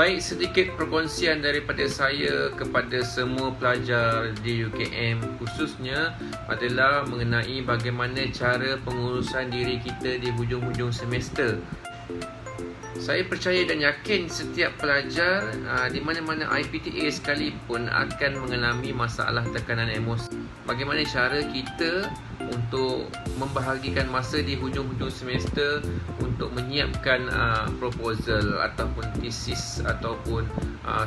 Baik, sedikit perkongsian daripada saya kepada semua pelajar di UKM, khususnya adalah mengenai bagaimana cara pengurusan diri kita di hujung-hujung semester. Saya percaya dan yakin setiap pelajar di mana-mana IPTA sekalipun akan mengalami masalah tekanan emosi. Bagaimana cara kita untuk membahagikan masa di hujung-hujung semester untuk menyiapkan proposal ataupun thesis ataupun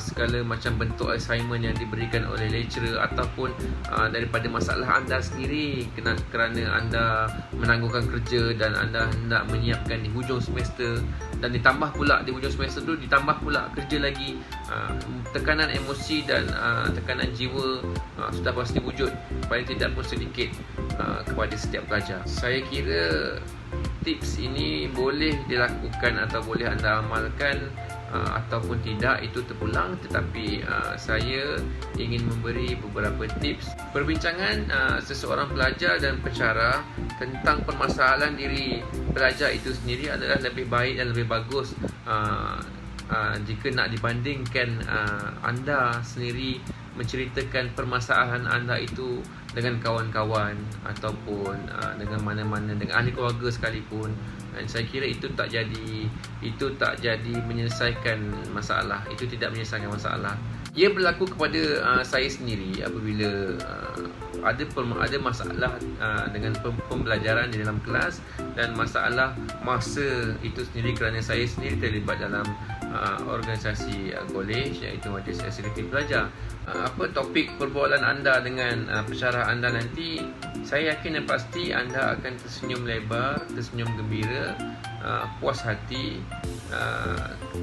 segala macam bentuk assignment yang diberikan oleh lecturer, ataupun daripada masalah anda sendiri kerana anda menangguhkan kerja dan anda hendak menyiapkan di hujung semester, dan ditambah pula di hujung semester tu ditambah pula kerja lagi. Tekanan emosi dan tekanan jiwa sudah pasti wujud, paling tidak pun sedikit, kepada setiap pelajar. Saya kira tips ini boleh dilakukan atau boleh anda amalkan ataupun tidak, itu terpulang, tetapi saya ingin memberi beberapa tips. Perbincangan seseorang pelajar dan pensyarah tentang permasalahan diri pelajar itu sendiri adalah lebih baik dan lebih bagus jika nak dibandingkan anda sendiri menceritakan permasalahan anda itu dengan kawan-kawan ataupun dengan mana-mana, dengan ahli keluarga sekalipun. Dan saya kira itu tak jadi menyelesaikan masalah. Itu tidak menyelesaikan masalah. Ia berlaku kepada saya sendiri apabila ada masalah dengan pembelajaran di dalam kelas, dan masalah masa itu sendiri kerana saya sendiri terlibat dalam organisasi college, iaitu Majlis Eksekutif Pelajar. Apa topik perbualan anda dengan pensyarah anda nanti, saya yakin dan pasti anda akan tersenyum lebar, tersenyum gembira, puas hati,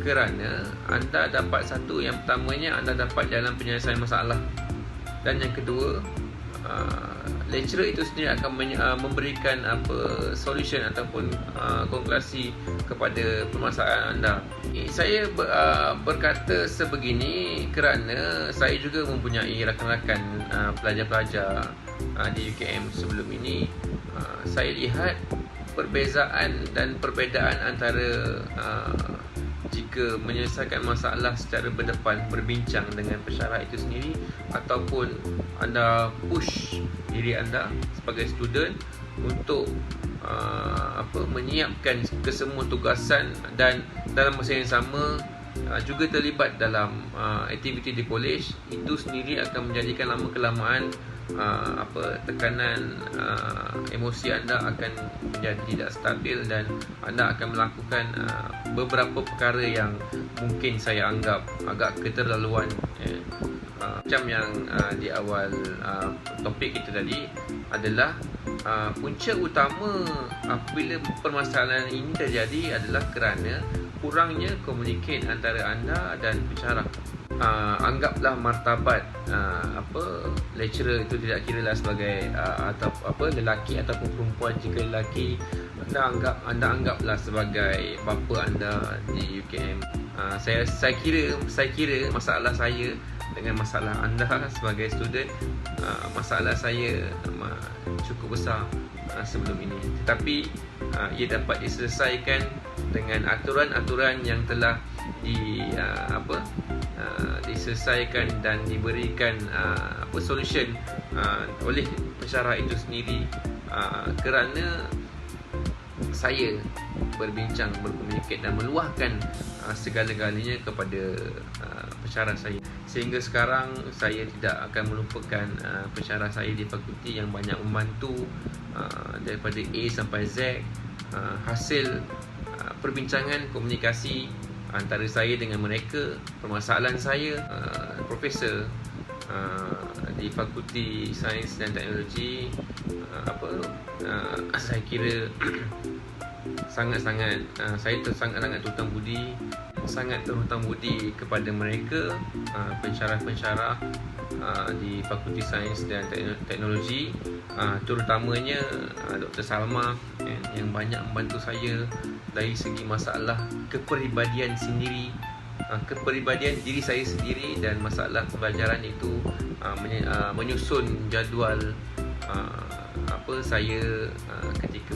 kerana anda dapat satu, yang pertamanya anda dapat jalan penyelesaian masalah, dan yang kedua, lecturer itu sendiri akan memberikan solution ataupun konklusi kepada permasalahan anda. Saya berkata sebegini kerana saya juga mempunyai rakan-rakan pelajar-pelajar di UKM sebelum ini. Saya lihat perbezaan dan perbezaan antara jika menyelesaikan masalah secara berdepan, berbincang dengan pensyarah itu sendiri, ataupun anda push diri anda sebagai student untuk menyiapkan kesemua tugasan, dan dalam masa yang sama juga terlibat dalam aktiviti di college, itu sendiri akan menjadikan lama kelamaan tekanan emosi anda akan menjadi tidak stabil, dan anda akan melakukan beberapa perkara yang mungkin saya anggap agak keterlaluan. Macam yang di awal topik kita tadi adalah punca utama apabila permasalahan ini terjadi adalah kerana kurangnya komunikasi antara anda dan pensyarah. Anggaplah martabat lecturer itu tidak kiralah sebagai lelaki ataupun perempuan. Jika lelaki, anda anggaplah sebagai bapa anda di UKM. Saya kira masalah saya dengan masalah anda sebagai student, masalah saya cukup besar sebelum ini, tetapi ia dapat diselesaikan dengan aturan-aturan yang telah diselesaikan dan diberikan solution oleh pensyarah itu sendiri, kerana saya berbincang, berkomunikasi dan meluahkan segala-galanya kepada pensyarah saya, sehingga sekarang saya tidak akan melupakan pensyarah saya di fakulti yang banyak membantu daripada A sampai Z. Hasil perbincangan, komunikasi antara saya dengan mereka, permasalahan saya, profesor di Fakulti Sains dan Teknologi, saya kira sangat-sangat terhutang budi kepada mereka, pensyarah-pensyarah di Fakulti Sains dan Teknologi, terutamanya Dr. Salma yang banyak membantu saya dari segi masalah kepribadian sendiri, kepribadian diri saya sendiri, dan masalah pembelajaran itu menyusun jadual saya ketika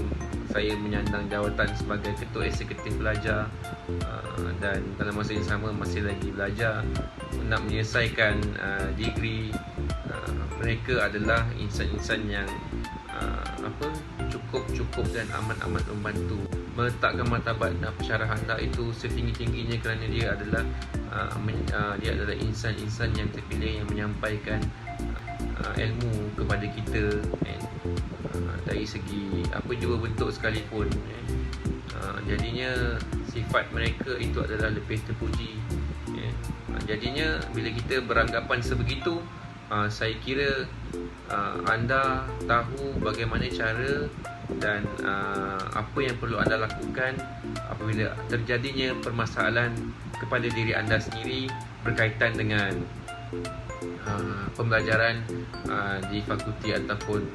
saya menyandang jawatan sebagai Ketua Eksekutif Pelajar, dan dalam masa yang sama masih lagi belajar nak menyelesaikan degree. Mereka adalah insan-insan yang cukup dan amat membantu, meletakkan martabat pensyarah anda itu setinggi-tingginya, kerana dia adalah insan-insan yang terpilih yang menyampaikan ilmu kepada kita, dari segi apa jua bentuk sekalipun. Jadinya sifat mereka itu adalah lebih terpuji. Jadinya bila kita beranggapan sebegitu, saya kira anda tahu bagaimana cara dan apa yang perlu anda lakukan apabila terjadinya permasalahan kepada diri anda sendiri berkaitan dengan pembelajaran di fakulti ataupun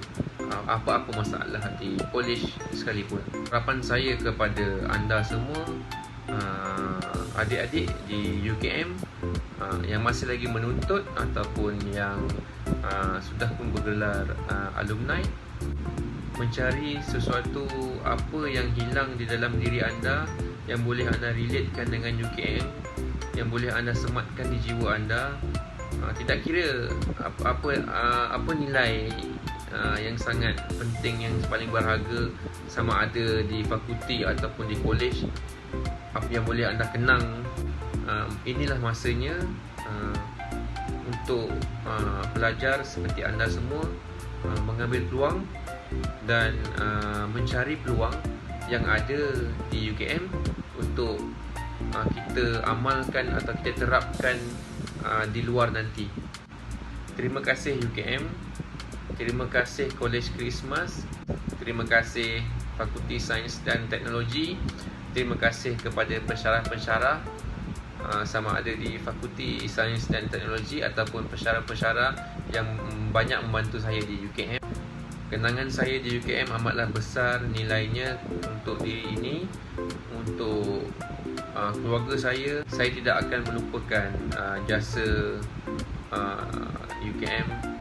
apa-apa masalah di college sekalipun. Harapan saya kepada anda semua, adik-adik di UKM yang masih lagi menuntut ataupun yang sudah pun bergelar alumni, mencari sesuatu apa yang hilang di dalam diri anda yang boleh anda relatekan dengan UKM, yang boleh anda sematkan di jiwa anda. Tidak kira apa nilai yang sangat penting, yang paling berharga, sama ada di fakulti ataupun di college, apa yang boleh anda kenang. Inilah masanya untuk pelajar seperti anda semua mengambil peluang dan mencari peluang yang ada di UKM untuk kita amalkan atau kita terapkan di luar nanti. Terima kasih UKM, terima kasih College Christmas, terima kasih Fakulti Sains dan Teknologi, terima kasih kepada pensyarah-pensyarah sama ada di Fakulti Sains dan Teknologi ataupun pensyarah-pensyarah yang banyak membantu saya di UKM. Kenangan saya di UKM amatlah besar nilainya untuk diri ini, untuk keluarga saya. Saya tidak akan melupakan jasa UKM